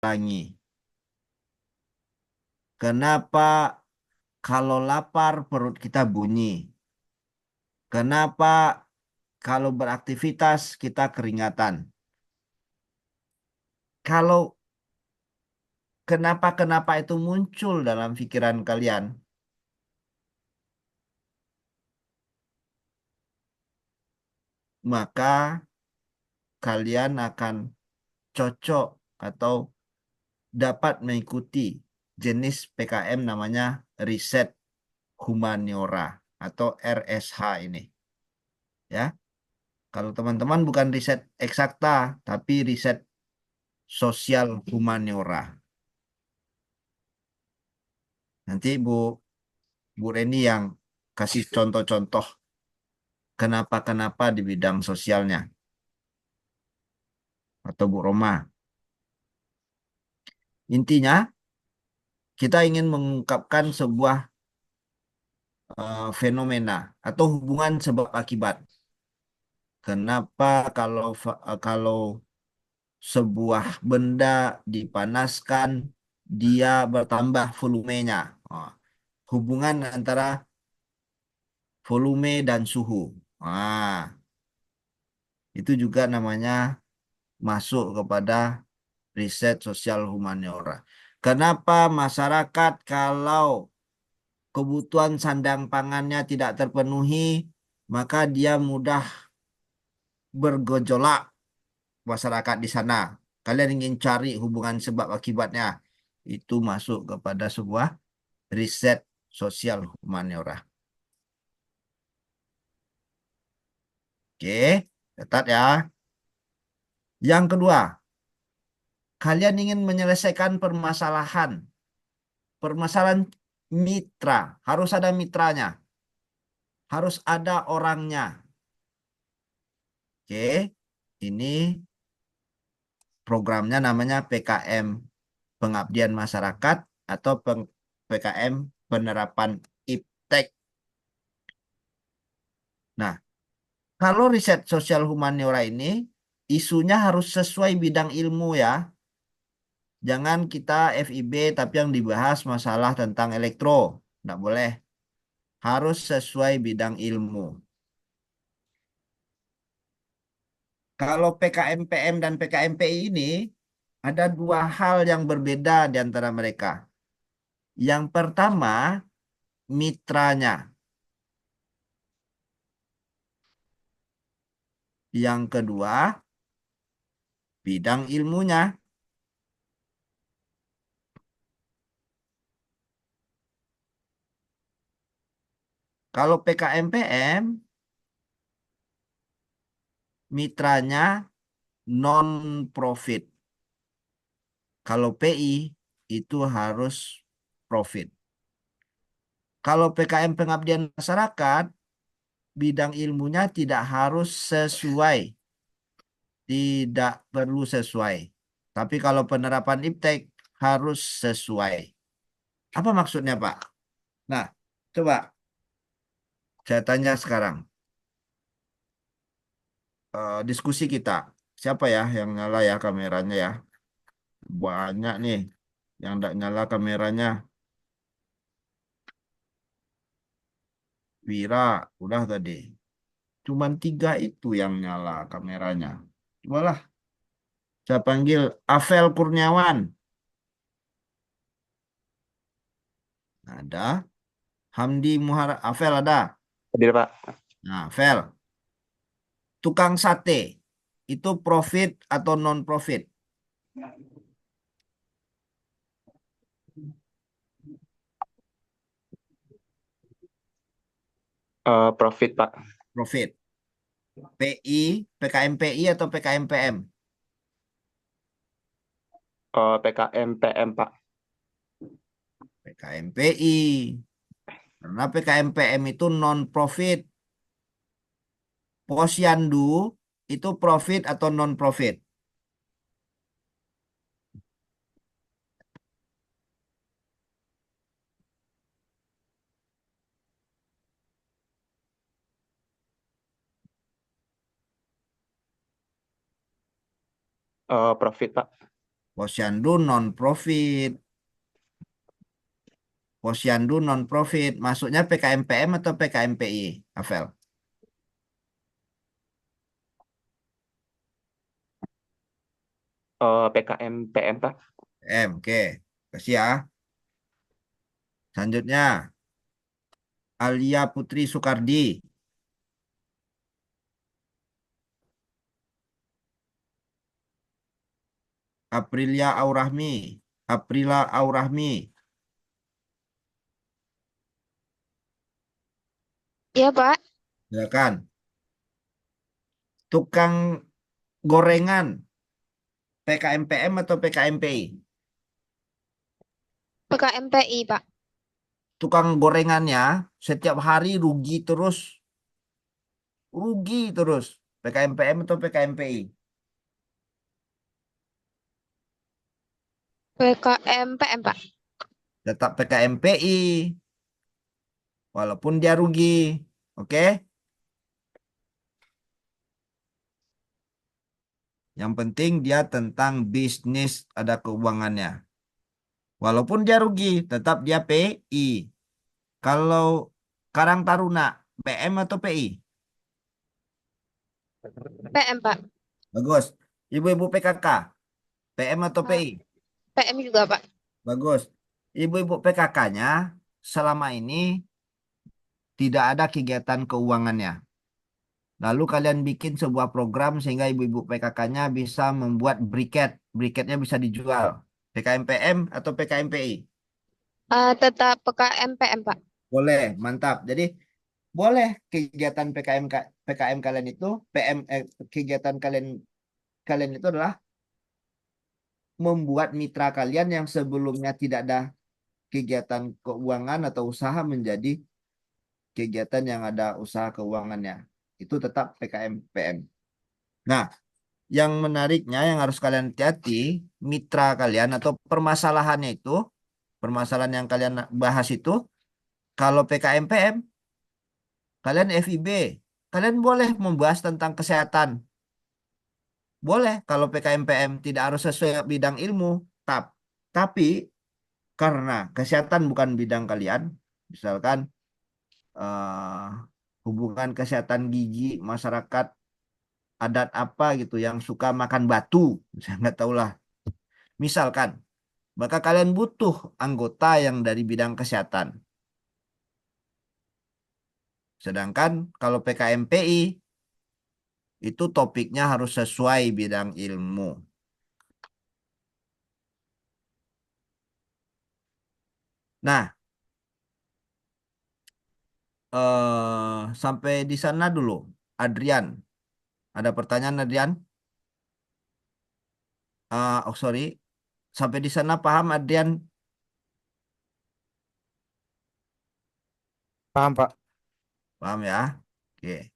ulangi. Kenapa kalau lapar perut kita bunyi? Kenapa kalau beraktivitas kita keringatan? Kalau kenapa-kenapa itu muncul dalam pikiran kalian, maka kalian akan cocok atau dapat mengikuti jenis PKM namanya riset humaniora atau RSH ini. Ya, kalau teman-teman bukan riset eksakta, tapi riset sosial humaniora. Nanti Bu Reni yang kasih contoh-contoh kenapa-kenapa di bidang sosialnya atau Bu Roma. Intinya kita ingin mengungkapkan sebuah fenomena atau hubungan sebab akibat. Kenapa kalau sebuah benda dipanaskan dia bertambah volumenya? Oh, hubungan antara volume dan suhu. Itu juga namanya masuk kepada riset sosial humaniora. Kenapa masyarakat kalau kebutuhan sandang pangannya tidak terpenuhi, maka dia mudah bergejolak masyarakat di sana. Kalian ingin cari hubungan sebab akibatnya. Itu masuk kepada sebuah riset sosial humaniora. Oke, catat ya. Yang kedua, kalian ingin menyelesaikan permasalahan. Permasalahan mitra. Harus ada mitranya. Harus ada orangnya. Oke, ini programnya namanya PKM Pengabdian Masyarakat atau PKM Penerapan IPTEK. Nah, kalau riset sosial humaniora ini isunya harus sesuai bidang ilmu ya. Jangan kita FIB tapi yang dibahas masalah tentang elektro. Nggak boleh. Harus sesuai bidang ilmu. Kalau PKM PM dan PKM PI ini ada dua hal yang berbeda di antara mereka. Yang pertama, mitranya. Yang kedua, bidang ilmunya. Kalau PKM PM, mitranya non-profit. Kalau PI, itu harus profit. Kalau PKM Pengabdian Masyarakat, bidang ilmunya tidak harus sesuai. Tidak perlu sesuai. Tapi kalau penerapan IPTEK harus sesuai. Apa maksudnya, Pak? Nah, coba saya tanya sekarang. Diskusi kita. Siapa ya yang nyala ya kameranya ya? Banyak nih yang tidak nyala kameranya. Vira, udah tadi. Cuman tiga itu yang nyala kameranya. Cobalah, saya panggil Avel Kurniawan. Ada. Hamdi Muhar. Avel ada. Hadir, Pak. Nah, Vel. Tukang sate. Itu profit atau non-profit? Profit, Pak. Profit. PI, PKM PI atau PKM PM? PKM PM, Pak. PKM PI. Karena PKM PM itu non-profit. Posyandu itu profit atau non-profit? Profit, Pak. Posyandu non profit. Posyandu non profit. Masuknya PKMPM atau PKMPI, Avel? PKM PM Pak. M, oke. Kasih ya. Selanjutnya, Alia Putri Soekardi. Aprilia Aurahmi. Aprila Aurahmi. Iya, Pak. Silakan. Tukang gorengan. PKMPM atau PKMPI? PKMPI, Pak. Tukang gorengannya setiap hari rugi terus. Rugi terus. PKMPM atau PKMPI? PKMPM, Pak. Tetap PKMPI. Walaupun dia rugi. Oke? Yang penting dia tentang bisnis ada keuangannya. Walaupun dia rugi, tetap dia PI. Kalau Karang Taruna, PM atau PI? PM, Pak. Bagus. Ibu-ibu PKK, PM atau Eh, PI? PM juga, Pak. Bagus. Ibu-ibu PKK-nya selama ini tidak ada kegiatan keuangannya. Lalu kalian bikin sebuah program sehingga ibu-ibu PKK-nya bisa membuat briket. Briketnya bisa dijual. PKMPM atau PKMPI? Tetap PKMPM, Pak. Boleh, mantap. Jadi boleh kegiatan PKM kalian itu kegiatan kalian kalian itu adalah membuat mitra kalian yang sebelumnya tidak ada kegiatan keuangan atau usaha menjadi kegiatan yang ada usaha keuangannya. Itu tetap PKM PM. Nah, yang menariknya yang harus kalian hati-hati, mitra kalian atau permasalahannya itu, permasalahan yang kalian bahas itu, kalau PKM PM, kalian FIB, kalian boleh membahas tentang kesehatan. Boleh kalau PKM PM tidak harus sesuai bidang ilmu. Tap- Tapi karena kesehatan bukan bidang kalian, misalkan eh, hubungan kesehatan gigi masyarakat adat apa gitu yang suka makan batu, saya nggak tahu lah. Misalkan, maka kalian butuh anggota yang dari bidang kesehatan. Sedangkan kalau PKMPI itu topiknya harus sesuai bidang ilmu. Nah, sampai di sana dulu. Adrian, ada pertanyaan Adrian? Oh sorry, sampai di sana paham Adrian? Paham, Pak. Paham ya? Oke.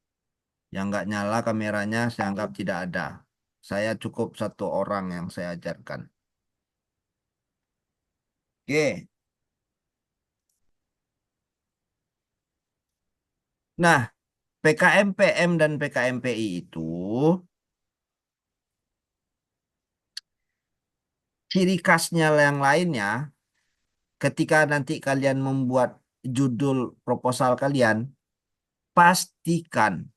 Yang nggak nyala kameranya saya anggap tidak ada. Saya cukup satu orang yang saya ajarkan. Oke. Nah, PKM PM dan PKMPI itu ciri khasnya yang lainnya ketika nanti kalian membuat judul proposal kalian, pastikan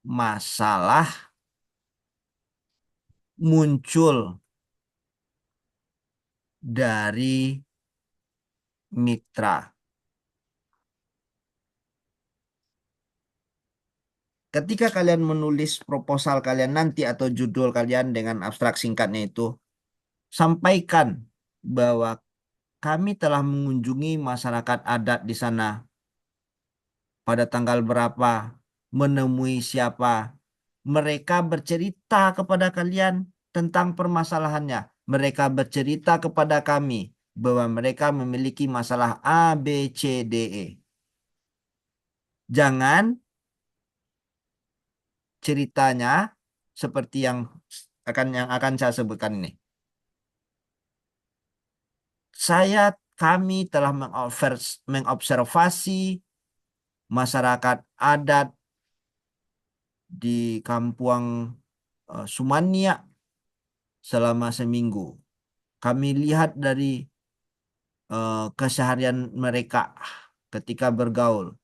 masalah muncul dari mitra. Ketika kalian menulis proposal kalian nanti atau judul kalian dengan abstrak singkatnya itu, sampaikan bahwa kami telah mengunjungi masyarakat adat di sana pada tanggal berapa, menemui siapa. Mereka bercerita kepada kalian tentang permasalahannya. Mereka bercerita kepada kami bahwa mereka memiliki masalah A, B, C, D, E. Jangan ceritanya seperti yang akan saya sebutkan ini. Kami telah mengobservasi masyarakat adat di Kampung Sumania selama seminggu. Kami lihat dari keseharian mereka ketika bergaul.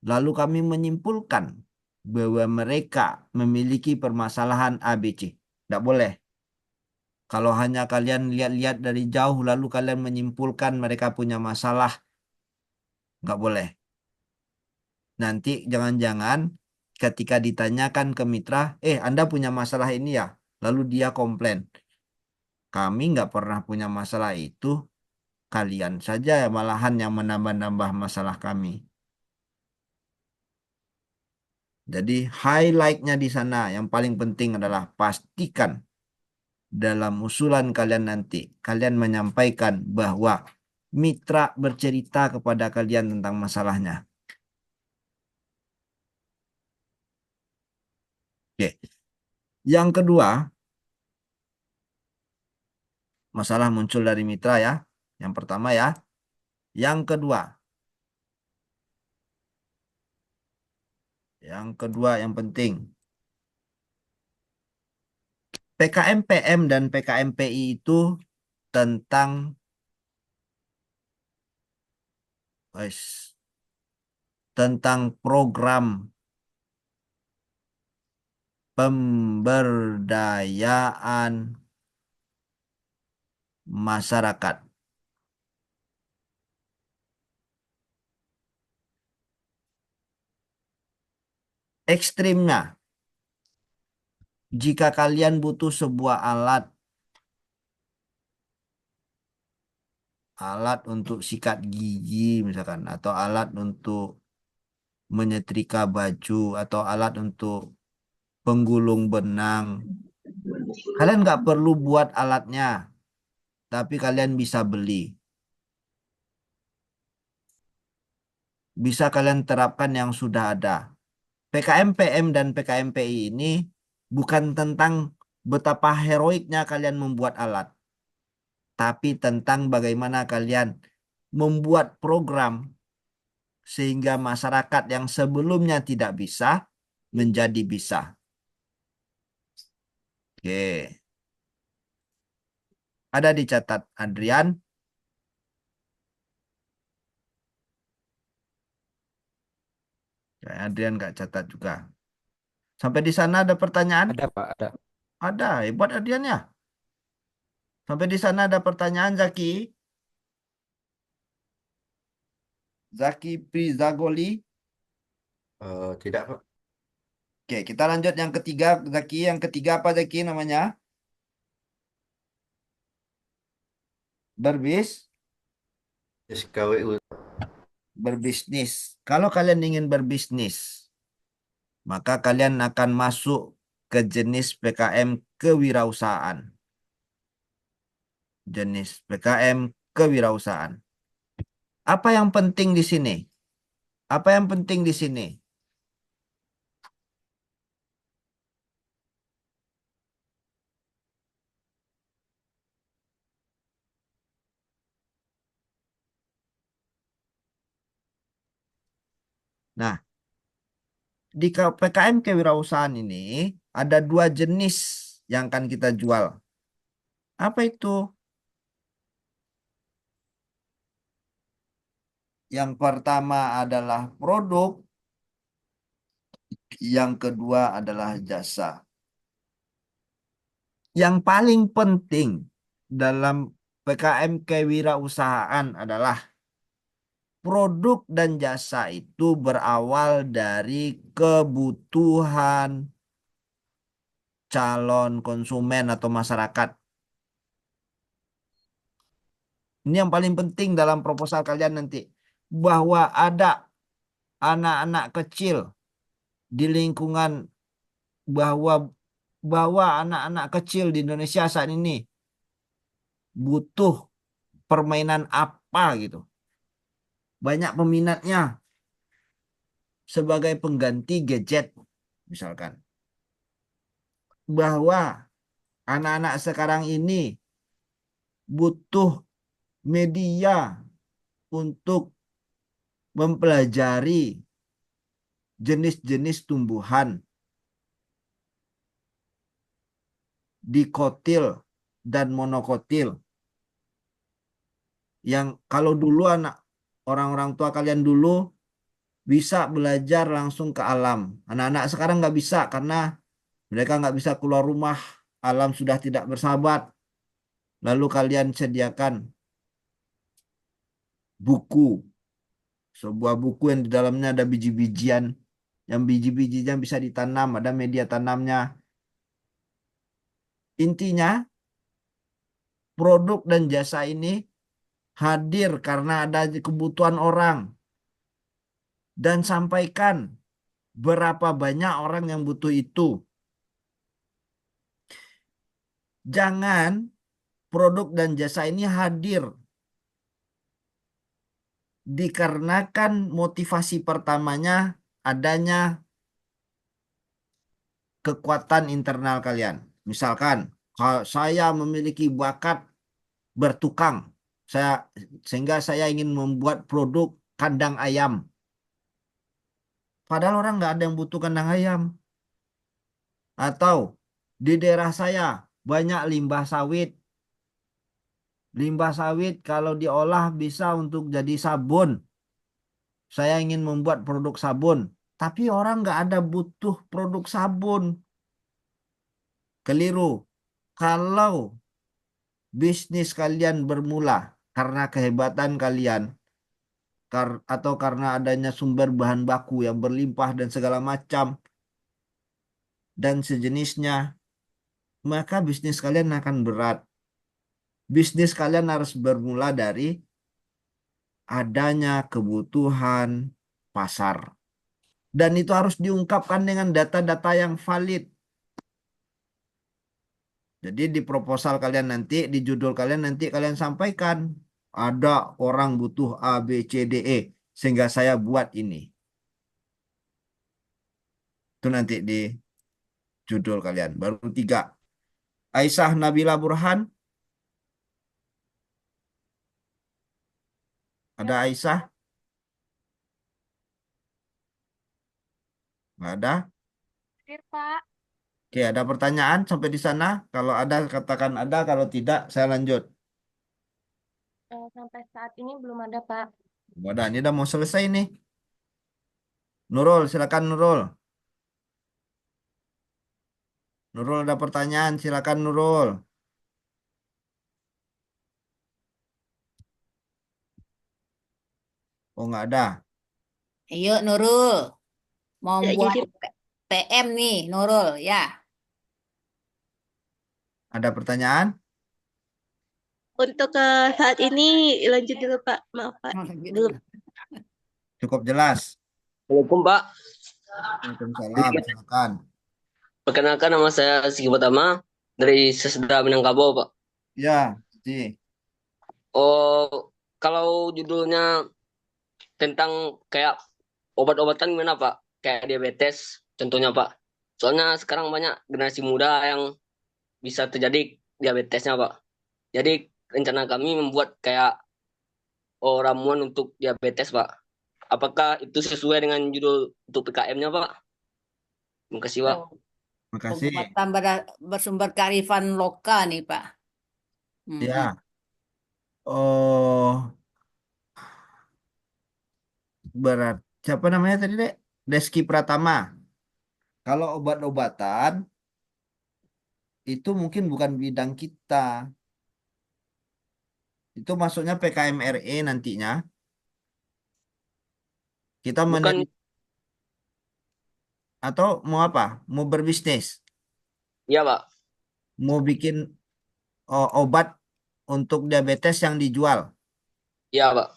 Lalu kami menyimpulkan bahwa mereka memiliki permasalahan ABC. Tidak boleh. Kalau hanya kalian lihat-lihat dari jauh lalu kalian menyimpulkan mereka punya masalah, nggak boleh. Nanti jangan-jangan ketika ditanyakan ke mitra, Anda punya masalah ini ya? Lalu dia komplain. Kami nggak pernah punya masalah itu, kalian saja malahan yang menambah-nambah masalah kami. Jadi highlight-nya di sana yang paling penting adalah pastikan dalam usulan kalian nanti, kalian menyampaikan bahwa mitra bercerita kepada kalian tentang masalahnya. Oke. Yang kedua, masalah muncul dari mitra ya. Yang pertama ya. Yang kedua yang penting. PKM-PM dan PKM-PI itu tentang tentang program pemberdayaan masyarakat. Ekstrimnya, jika kalian butuh sebuah alat untuk sikat gigi misalkan, atau alat untuk menyetrika baju, atau alat untuk penggulung benang, kalian nggak perlu buat alatnya, tapi kalian bisa beli. Bisa kalian terapkan yang sudah ada. PKM-PM dan PKM-PI ini bukan tentang betapa heroiknya kalian membuat alat, tapi tentang bagaimana kalian membuat program sehingga masyarakat yang sebelumnya tidak bisa menjadi bisa. Oke. Ada dicatat Adrian. Ya, Adrian nggak catat juga. Sampai di sana ada pertanyaan? Ada Pak, ada. Ada, hebat Adrian ya. Sampai di sana ada pertanyaan Zaki. Zaki Prizagoli. Tidak Pak. Oke, kita lanjut yang ketiga, Zaki. Yang ketiga apa Zaki namanya? SKWU. Berbisnis. Kalau kalian ingin berbisnis, maka kalian akan masuk ke jenis PKM kewirausahaan. Jenis PKM kewirausahaan. Apa yang penting di sini? Apa yang penting di sini? Nah, di PKM kewirausahaan ini ada dua jenis yang akan kita jual. Apa itu? Yang pertama adalah produk, yang kedua adalah jasa. Yang paling penting dalam PKM kewirausahaan adalah produk dan jasa itu berawal dari kebutuhan calon konsumen atau masyarakat. Ini yang paling penting dalam proposal kalian nanti. Bahwa ada anak-anak kecil di lingkungan, bahwa bahwa anak-anak kecil di Indonesia saat ini butuh permainan apa gitu. Banyak peminatnya sebagai pengganti gadget misalkan. Bahwa anak-anak sekarang ini butuh media untuk mempelajari jenis-jenis tumbuhan, dikotil, dan monokotil. Yang kalau dulu orang-orang tua kalian dulu bisa belajar langsung ke alam. Anak-anak sekarang nggak bisa karena mereka nggak bisa keluar rumah. Alam sudah tidak bersahabat. Lalu kalian sediakan buku, sebuah buku yang di dalamnya ada biji-bijian, yang biji-bijinya bisa ditanam, ada media tanamnya. Intinya, produk dan jasa ini hadir karena ada kebutuhan orang dan sampaikan berapa banyak orang yang butuh itu. Jangan produk dan jasa ini hadir dikarenakan motivasi pertamanya adanya kekuatan internal kalian. Misalkan, kalau saya memiliki bakat bertukang, saya sehingga saya ingin membuat produk kandang ayam. Padahal orang nggak ada yang butuh kandang ayam. Atau di daerah saya banyak limbah sawit. Limbah sawit kalau diolah bisa untuk jadi sabun. Saya ingin membuat produk sabun. Tapi orang nggak ada butuh produk sabun. Keliru. Kalau bisnis kalian bermula karena kehebatan kalian, atau karena adanya sumber bahan baku yang berlimpah dan segala macam, dan sejenisnya, maka bisnis kalian akan berat. Bisnis kalian harus bermula dari adanya kebutuhan pasar. Dan itu harus diungkapkan dengan data-data yang valid. Jadi di proposal kalian nanti, di judul kalian nanti kalian sampaikan, ada orang butuh A, B, C, D, E, sehingga saya buat ini. Itu nanti di judul kalian. Baru 3. Aisyah Nabila Burhan. Ada Aisyah? Nggak ada? Hadir, Pak. Oke, ada pertanyaan sampai di sana? Kalau ada, katakan ada. Kalau tidak, saya lanjut. Sampai saat ini belum ada, Pak. Wadah, ini udah mau selesai nih. Nurul, silakan Nurul. Nurul ada pertanyaan, silakan Nurul. Oh, nggak ada. Ayo Nurul, mau Ya, buat jadi PM nih Nurul ya. Ada pertanyaan? untuk saat ini lanjut dulu, Pak. Maaf, Pak. Belum. Cukup jelas. Assalamualaikum Pak. Waalaikumsalam, silakan. Perkenalkan nama saya Sigi Pertama dari Sesda Minangkabau Pak. Ya, Ci. Oh, kalau judulnya tentang kayak obat-obatan gimana Pak? Kayak diabetes contohnya Pak. Soalnya sekarang banyak generasi muda yang bisa terjadi diabetesnya Pak. Jadi rencana kami membuat kayak ramuan untuk diabetes Pak. Apakah itu sesuai dengan judul untuk PKM-nya Pak? Terima kasih Pak. Makasih. Pengobatan bersumber kearifan lokal nih Pak. Ya. Oh, berat. Siapa namanya tadi, Dek? Deski Pratama. Kalau obat-obatan, itu mungkin bukan bidang kita. Itu masuknya PKMRE nantinya. Kita Bukan, atau mau apa? Mau berbisnis? ya Pak. Mau bikin obat untuk diabetes yang dijual? Ya Pak.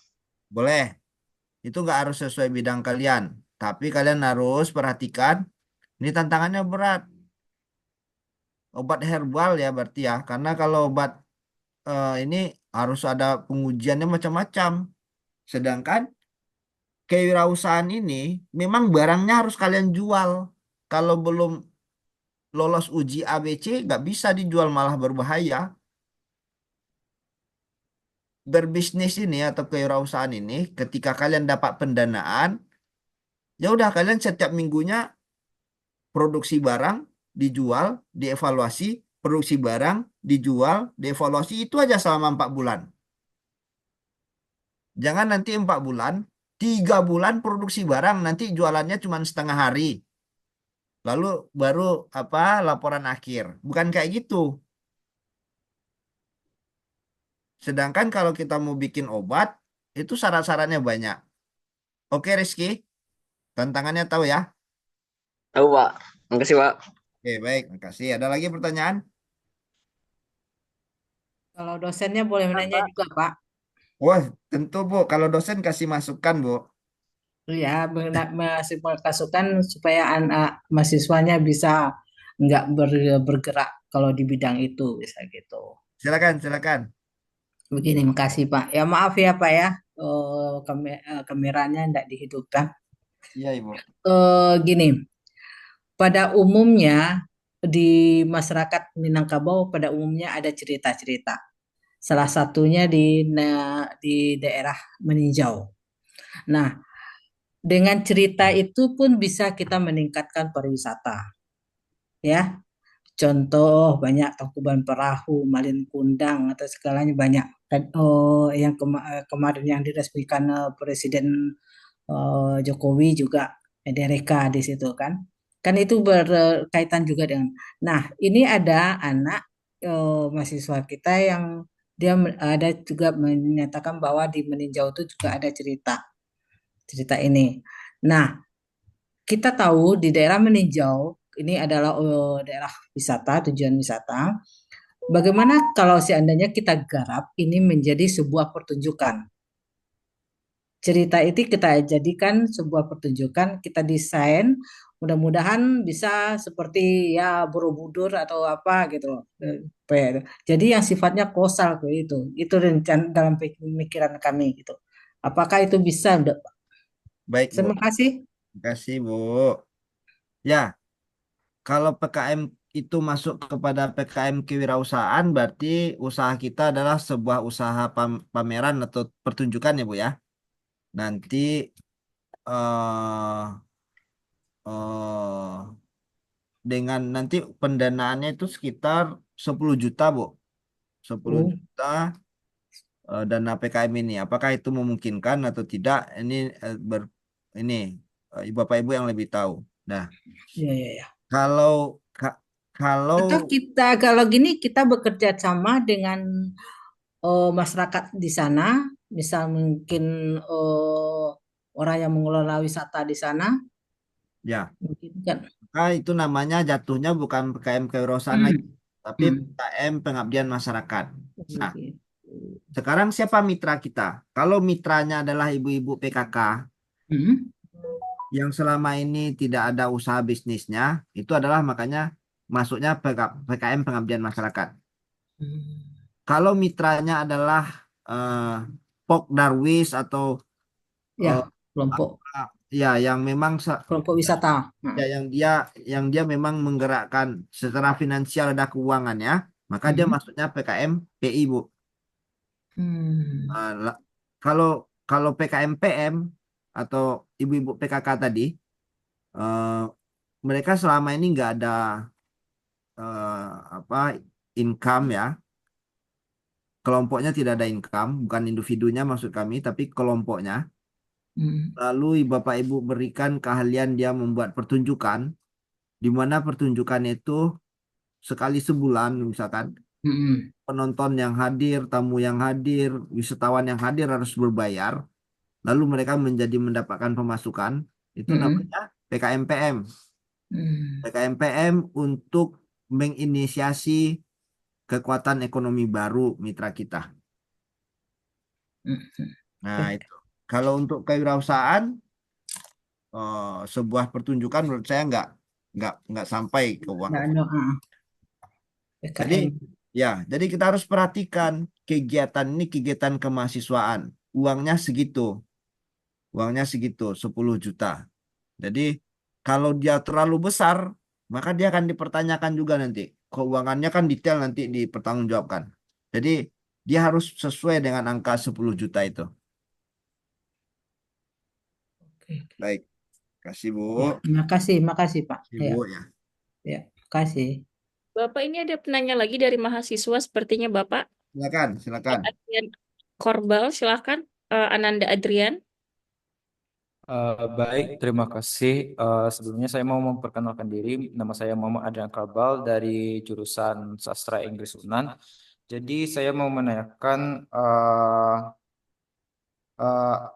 Boleh. Itu nggak harus sesuai bidang kalian. Tapi kalian harus perhatikan, ini tantangannya berat. Obat herbal ya berarti ya. Karena kalau obat ini harus ada pengujiannya macam-macam. Sedangkan kewirausahaan ini memang barangnya harus kalian jual. Kalau belum lolos uji ABC nggak bisa dijual, malah berbahaya. Berbisnis ini atau kewirausahaan ini ketika kalian dapat pendanaan, ya udah kalian setiap minggunya produksi barang dijual, dievaluasi, produksi barang dijual, dievaluasi itu aja selama 4 bulan. Jangan nanti 4 bulan, 3 bulan produksi barang, nanti jualannya cuma setengah hari. Lalu baru apa laporan akhir. Bukan kayak gitu. Sedangkan kalau kita mau bikin obat, itu syarat-syaratnya banyak. Oke, Rizky, tantangannya tahu ya? Tahu Pak. Makasih Pak. Oke, baik, makasih. Ada lagi pertanyaan? Kalau dosennya boleh menanya Pak. juga, Pak. Wah, tentu Bu. Kalau dosen kasih masukan Bu. Ya, masih masukan supaya anak mahasiswanya bisa nggak bergerak kalau di bidang itu, bisa gitu. Silakan, silakan. Begini, makasih Pak. Ya maaf ya Pak ya, kameranya tidak dihidupkan. Iya, Ibu. Gini, pada umumnya di masyarakat Minangkabau pada umumnya ada cerita-cerita. Salah satunya di daerah Meninjau. Nah, dengan cerita itu pun bisa kita meningkatkan pariwisata. Ya, contoh banyak Tangkuban Perahu, Malin Kundang atau segalanya banyak. Dan yang kemarin yang diresmikan Presiden Jokowi juga Dereka di situ kan. Kan itu berkaitan juga dengan. Nah, ini ada anak mahasiswa kita yang dia ada juga menyatakan bahwa di Meninjau itu juga ada cerita ini. Nah, kita tahu di daerah Meninjau ini adalah daerah wisata, tujuan wisata. Bagaimana kalau seandainya kita garap ini menjadi sebuah pertunjukan? Cerita itu kita jadikan sebuah pertunjukan, kita desain, mudah-mudahan bisa seperti ya Borobudur atau apa gitu loh. Jadi yang sifatnya kosal kayak itu rencana dalam pemikiran kami gitu. Apakah itu bisa? Baik, Bu. Terima kasih. Terima kasih, Bu. Ya, kalau PKM itu masuk kepada PKM kewirausahaan, berarti usaha kita adalah sebuah usaha pameran atau pertunjukan ya, Bu ya. Nanti eh eh, dengan nanti pendanaannya itu sekitar 10 juta, Bu. 10 Oh, juta dana PKM ini. Apakah itu memungkinkan atau tidak? Ini ini Bapak Ibu yang lebih tahu. Nah, iya, iya, iya. kalau kalau Atau kita kalau gini kita bekerja sama dengan masyarakat di sana, misal mungkin orang yang mengelola wisata di sana, ya, mungkin kan. itu namanya jatuhnya bukan PKM kewirausahaan lagi, Hmm, tapi hmm. PKM pengabdian masyarakat. Nah, Begitu. sekarang siapa mitra kita? Kalau mitranya adalah ibu-ibu PKK Hmm, yang selama ini tidak ada usaha bisnisnya, itu adalah makanya masuknya PKM pengabdian masyarakat. hmm. Kalau mitranya adalah eh, Pok Darwis atau Ya, eh, kelompok ya yang memang kelompok wisata. ya Hmm. yang dia memang menggerakkan secara finansial ada keuangannya, maka dia Hmm. masuknya PKM PI, Bu. Hmm. Ah, kalau kalau PKM PM atau ibu-ibu PKK tadi, eh, mereka selama ini nggak ada apa income ya, kelompoknya tidak ada income, bukan individunya maksud kami, tapi kelompoknya. Hmm. Lalu Bapak Ibu berikan keahlian dia membuat pertunjukan, di mana pertunjukan itu sekali sebulan misalkan, Hmm. penonton yang hadir, tamu yang hadir, wisatawan yang hadir harus berbayar, lalu mereka mendapatkan pemasukan, itu Hmm. namanya PKMPM. Hmm. PKMPM untuk menginisiasi kekuatan ekonomi baru mitra kita. Hmm. Nah, Oke. itu. Kalau untuk kewirausahaan, sebuah pertunjukan menurut saya nggak sampai ke uang. Nah, no, Jadi PKM. ya, jadi kita harus perhatikan kegiatan ini kegiatan kemahasiswaan. Uangnya segitu, uangnya segitu 10 juta. Jadi kalau dia terlalu besar, maka dia akan dipertanyakan juga nanti. Keuangannya kan detail nanti dipertanggungjawabkan. Jadi dia harus sesuai dengan angka 10 juta itu. Oke. Baik, kasih Bu. Ya, makasih Pak. Kasih Ya, Bu ya. ya, makasih. Bapak ini ada penanya lagi dari mahasiswa sepertinya Bapak. Silakan, silakan. Adrian Korbal, silakan. Ananda Adrian. Baik, terima kasih. Sebelumnya saya mau memperkenalkan diri. Nama saya Muhammad Adrian Karbal dari jurusan Sastra Inggris UNAN. Jadi saya mau menanyakan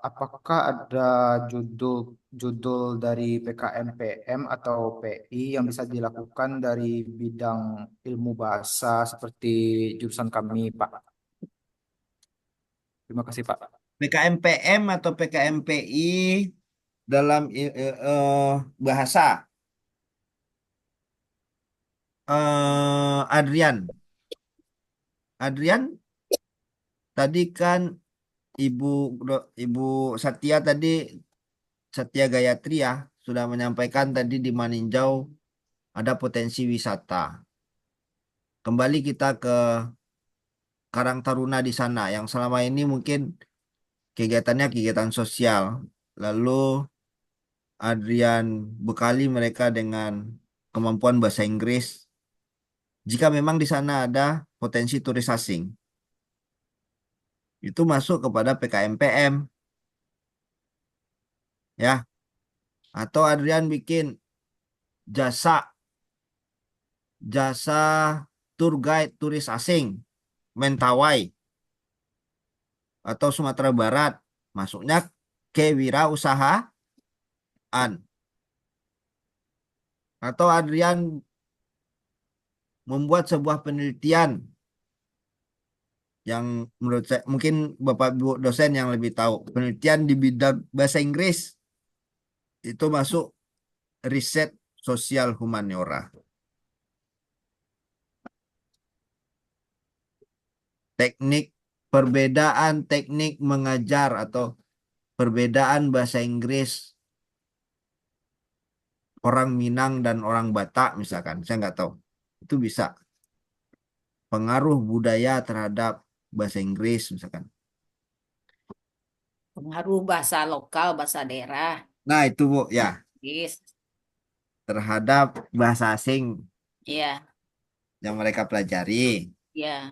apakah ada judul dari PKMPM atau PI yang bisa dilakukan dari bidang ilmu bahasa seperti jurusan kami, Pak. Terima kasih, Pak. PKMPM atau PKMPI dalam bahasa. Adrian. Adrian, tadi kan Ibu Ibu Satya tadi, Satya Gayatri ya, sudah menyampaikan tadi di Maninjau ada potensi wisata. Kembali kita ke Karang Taruna di sana yang selama ini mungkin kegiatannya kegiatan sosial. Lalu Adrian bekali mereka dengan kemampuan bahasa Inggris. Jika memang di sana ada potensi turis asing, itu masuk kepada PKMPM ya. Atau Adrian bikin jasa jasa tour guide turis asing, Mentawai atau Sumatera Barat, masuknya kewirausahaan. Atau Adrian membuat sebuah penelitian yang menurut saya mungkin Bapak Ibu dosen yang lebih tahu, penelitian di bidang bahasa Inggris itu masuk riset sosial humaniora. Perbedaan teknik mengajar atau perbedaan bahasa Inggris orang Minang dan orang Batak misalkan, saya nggak tahu. Itu bisa pengaruh budaya terhadap bahasa Inggris misalkan. Pengaruh bahasa lokal, bahasa daerah. Nah itu Bu ya, Yes. terhadap bahasa asing Iya, yang mereka pelajari. iya.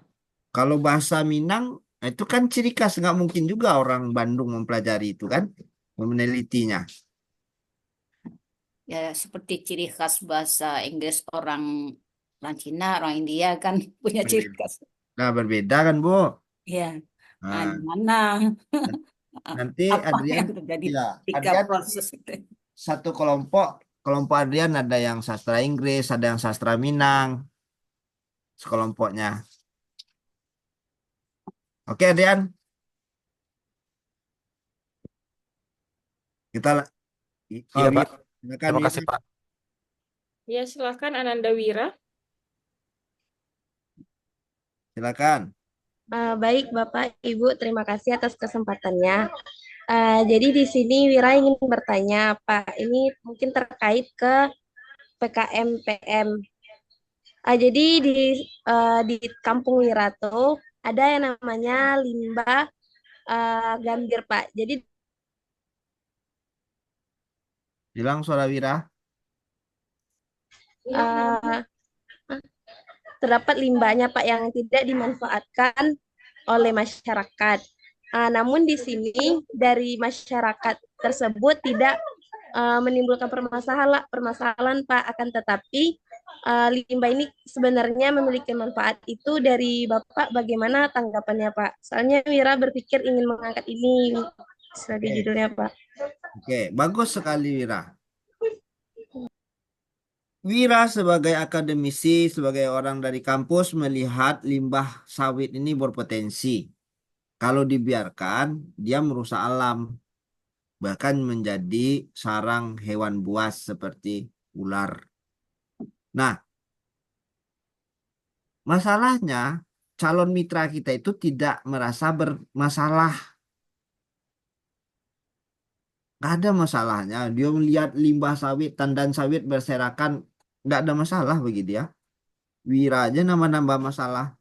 Kalau bahasa Minang, nah itu kan ciri khas, nggak mungkin juga orang Bandung mempelajari itu kan, menelitinya. Ya, seperti ciri khas bahasa Inggris orang orang Cina, orang India kan punya ciri khas. Nah berbeda kan Bu. Iya. Nah, Nah, di mana nanti apa Adrian, yang terjadi ya ketika Adrian proses itu? satu kelompok Adrian ada yang sastra Inggris, ada yang sastra Minang, sekelompoknya. Oke Adrian, kita Iya, Pak. Wira, silakan Terima Wira, kasih, Pak. Ya, silakan Ananda Wira. silakan. Baik Bapak Ibu, terima kasih atas kesempatannya. Jadi di sini Wira ingin bertanya, Pak, ini mungkin terkait ke PKMPM. Jadi di Kampung Wira tuh ada yang namanya limbah gambir, Pak. Jadi Bilang suara Wira. eh, terdapat limbahnya, Pak, yang tidak dimanfaatkan oleh masyarakat. Namun di sini dari masyarakat tersebut tidak menimbulkan permasalahan, Pak. Akan tetapi limbah ini sebenarnya memiliki manfaat. Itu dari Bapak bagaimana tanggapannya, Pak? Soalnya Wira berpikir ingin mengangkat ini sebagai Oke, judulnya, Pak. oke, bagus sekali Wira. Wira sebagai akademisi, sebagai orang dari kampus melihat limbah sawit ini berpotensi. Kalau dibiarkan, dia merusak alam, bahkan menjadi sarang hewan buas seperti ular. Nah, masalahnya calon mitra kita itu tidak merasa bermasalah. Nggak ada masalahnya. Dia melihat limbah sawit, tandan sawit berserakan, nggak ada masalah bagi dia. Wira aja nambah-nambah masalah.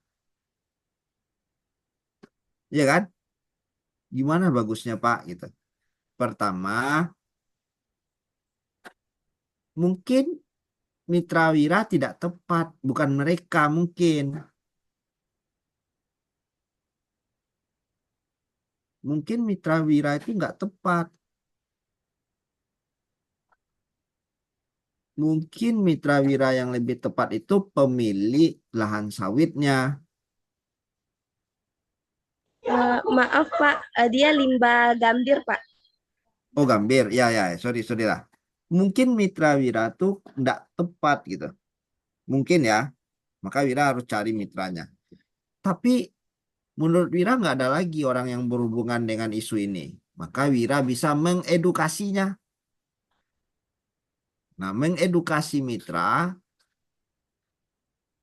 Iya kan? Gimana bagusnya Pak gitu. Pertama, mungkin mitra wira tidak tepat, bukan mereka mungkin. Mungkin mitra wira itu nggak tepat. Mungkin mitra wira yang lebih tepat itu pemilik lahan sawitnya. Maaf Pak, dia limbah gambir Pak. Oh, gambir. Ya, ya, sorry, sorry lah. Mungkin mitra wira tuh nggak tepat gitu. Mungkin ya. Maka wira harus cari mitranya. Tapi menurut wira nggak ada lagi orang yang berhubungan dengan isu ini. Maka wira bisa mengedukasinya. Nah, mengedukasi mitra,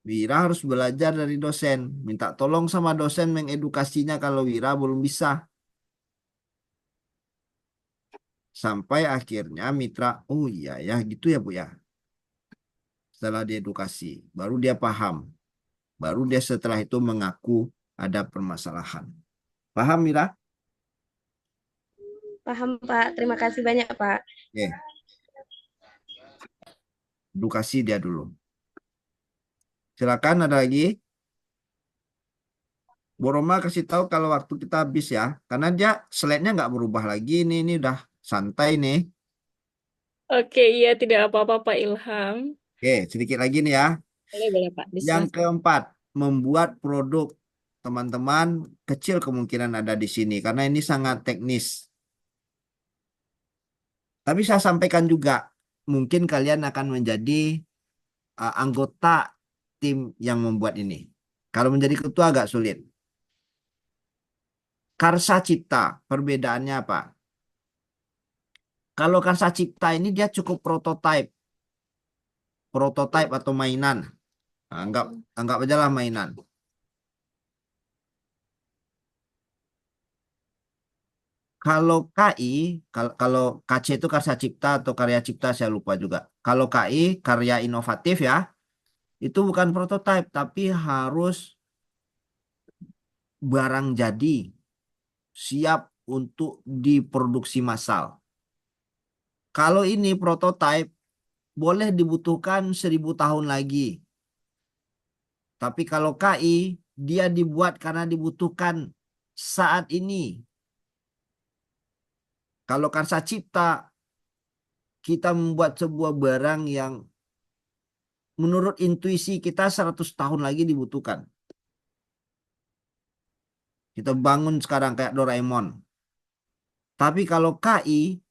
wira harus belajar dari dosen. Minta tolong sama dosen mengedukasinya kalau wira belum bisa. Sampai akhirnya mitra, oh iya ya gitu ya Bu ya. Setelah diedukasi, baru dia paham. Baru dia setelah itu mengaku ada permasalahan. Paham Mira? Paham Pak, terima kasih banyak Pak. Oke. Edukasi dia dulu. Silakan ada lagi. Bu Roma kasih tahu kalau waktu kita habis ya. Karena dia slide-nya nggak berubah lagi. Ini udah santai nih. Oke, iya tidak apa-apa Pak Ilham. Oke, sedikit lagi nih ya. Boleh, boleh Pak. Yang Disilahkan. keempat, membuat produk. Teman-teman, kecil kemungkinan ada di sini. Karena ini sangat teknis. Tapi saya sampaikan juga, mungkin kalian akan menjadi anggota tim yang membuat ini. Kalau menjadi ketua agak sulit. Karsa cipta, perbedaannya apa? Kalau karsa cipta ini dia cukup prototype. Prototype atau mainan. Nah, anggap aja lah mainan. Kalau KI, kalau KC itu karsa cipta atau karya cipta saya lupa juga. Kalau KI, karya inovatif ya, itu bukan prototype tapi harus barang jadi, siap untuk diproduksi massal. Kalau ini prototype, boleh dibutuhkan 1000 tahun lagi. Tapi kalau KI, dia dibuat karena dibutuhkan saat ini. Kalau karsa cipta, kita membuat sebuah barang yang menurut intuisi kita 100 tahun lagi dibutuhkan. Kita bangun sekarang kayak Doraemon. Tapi kalau KI,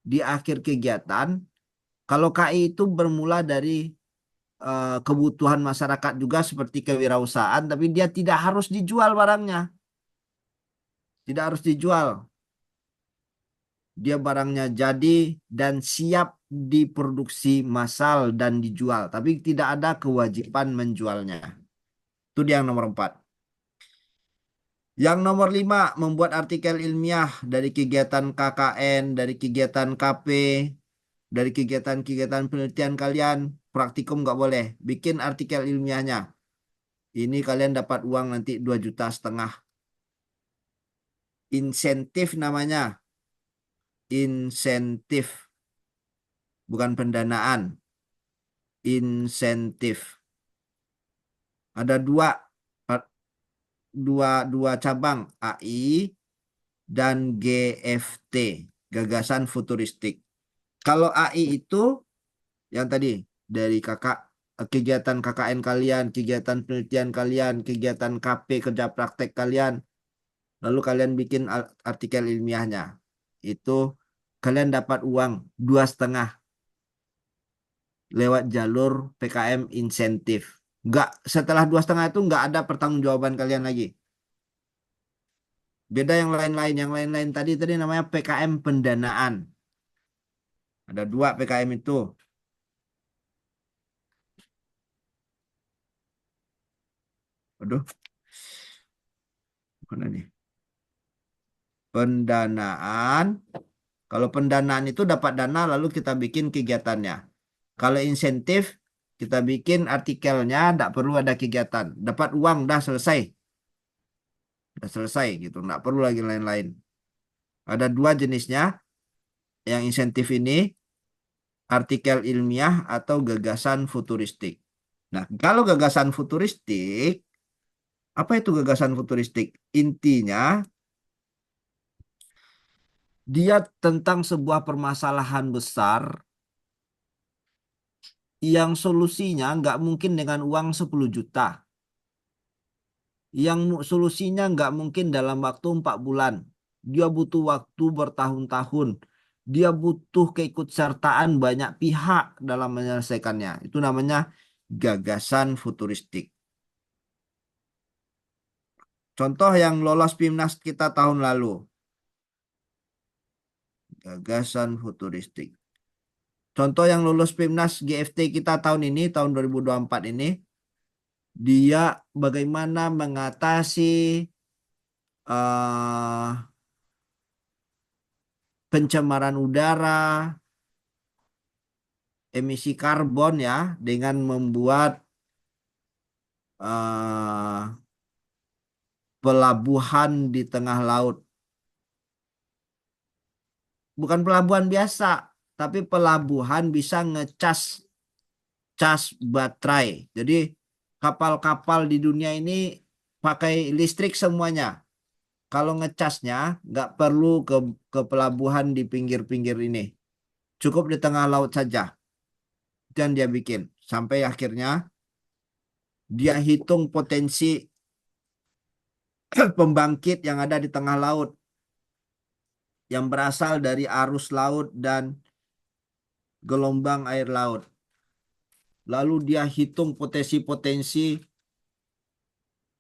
di akhir kegiatan, kalau KI itu bermula dari kebutuhan masyarakat juga seperti kewirausahaan, tapi dia tidak harus dijual barangnya. Tidak harus dijual. Dia barangnya jadi dan siap diproduksi massal dan dijual. Tapi tidak ada kewajiban menjualnya. Itu dia yang nomor 4. Yang nomor 5, membuat artikel ilmiah dari kegiatan KKN, dari kegiatan KP, dari kegiatan-kegiatan penelitian kalian. Praktikum nggak boleh. Bikin artikel ilmiahnya. Ini kalian dapat uang nanti 2,5 juta. Insentif namanya. Insentif. Bukan pendanaan. Insentif. Ada dua cabang, AI dan GFT. Gagasan futuristik. Kalau AI itu yang tadi dari kegiatan KKN kalian, kegiatan penelitian kalian, kegiatan KP kerja praktek kalian, lalu kalian bikin artikel ilmiahnya, itu kalian dapat uang 2,5 lewat jalur PKM insentif. Nggak, setelah 2,5 itu nggak ada pertanggungjawaban kalian lagi. Beda yang lain-lain. Yang lain-lain tadi namanya PKM pendanaan. Ada 2 PKM itu. Aduh, mana nih? Pendanaan. Kalau pendanaan itu dapat dana lalu kita bikin kegiatannya. Kalau insentif kita bikin artikelnya, tidak perlu ada kegiatan. Dapat uang, dah selesai. Dah selesai gitu, nggak perlu lagi lain-lain. Ada 2 jenisnya. Yang insentif ini artikel ilmiah atau gagasan futuristik. Nah, kalau gagasan futuristik, apa itu gagasan futuristik? Intinya, dia tentang sebuah permasalahan besar yang solusinya nggak mungkin dengan uang 10 juta. Yang solusinya nggak mungkin dalam waktu 4 bulan. Dia butuh waktu bertahun-tahun. Dia butuh keikutsertaan banyak pihak dalam menyelesaikannya. Itu namanya gagasan futuristik. Contoh yang lolos PIMNAS kita tahun lalu. Gagasan futuristik. Contoh yang lulus PIMNAS GFT kita tahun ini, tahun 2024 ini. Dia bagaimana mengatasi eh, pencemaran udara, emisi karbon ya, dengan membuat eh, pelabuhan di tengah laut. Bukan pelabuhan biasa, tapi pelabuhan bisa cas baterai. Jadi kapal-kapal di dunia ini pakai listrik semuanya. Kalau ngecasnya nggak perlu ke pelabuhan di pinggir-pinggir ini. Cukup di tengah laut saja. Dan dia bikin. Sampai akhirnya dia hitung potensi pembangkit yang ada di tengah laut. Yang berasal dari arus laut dan gelombang air laut. Lalu dia hitung potensi-potensi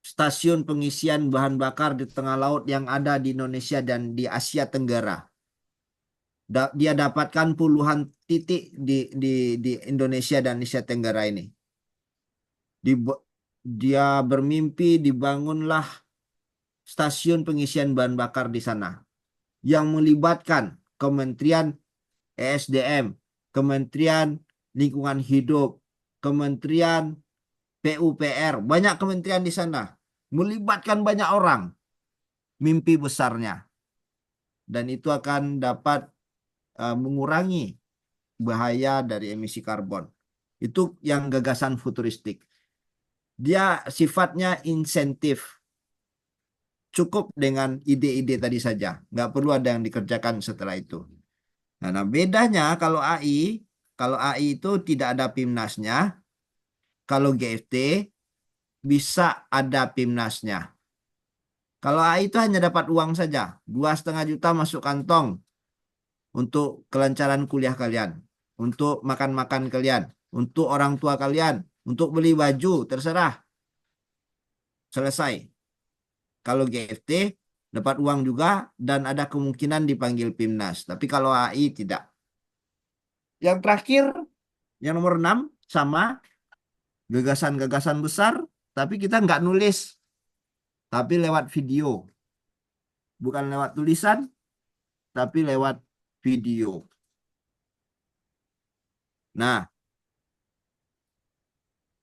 stasiun pengisian bahan bakar di tengah laut yang ada di Indonesia dan di Asia Tenggara. Dia dapatkan puluhan titik di Indonesia dan Asia Tenggara ini. Dia bermimpi dibangunlah stasiun pengisian bahan bakar di sana yang melibatkan Kementerian ESDM, Kementerian Lingkungan Hidup, Kementerian PUPR, banyak kementerian di sana, melibatkan banyak orang. Mimpi besarnya, dan itu akan dapat mengurangi bahaya dari emisi karbon. Itu yang gagasan futuristik. Dia sifatnya insentif. Cukup dengan ide-ide tadi saja. Nggak perlu ada yang dikerjakan setelah itu. Nah, bedanya kalau AI itu tidak ada PIMNASnya. Kalau GFT bisa ada PIMNASnya. Kalau AI itu hanya dapat uang saja. 2,5 juta masuk kantong untuk kelancaran kuliah kalian. Untuk makan-makan kalian. Untuk orang tua kalian. Untuk beli baju, terserah. Selesai. Kalau GFT dapat uang juga dan ada kemungkinan dipanggil PIMNAS. Tapi kalau AI tidak. Yang terakhir, yang nomor 6, sama gagasan-gagasan besar, tapi kita nggak nulis, tapi lewat video. Bukan lewat tulisan, tapi lewat video. Nah,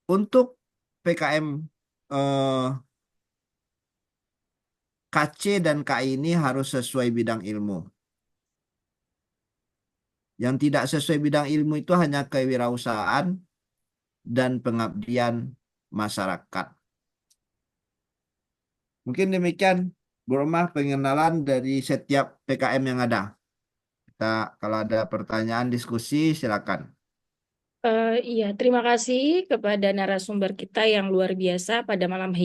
untuk PKM KC dan KI ini harus sesuai bidang ilmu. Yang tidak sesuai bidang ilmu itu hanya kewirausahaan dan pengabdian masyarakat. Mungkin demikian, Bu Romah, pengenalan dari setiap PKM yang ada. Kalau ada pertanyaan, diskusi, silakan. Iya, terima kasih kepada narasumber kita yang luar biasa pada malam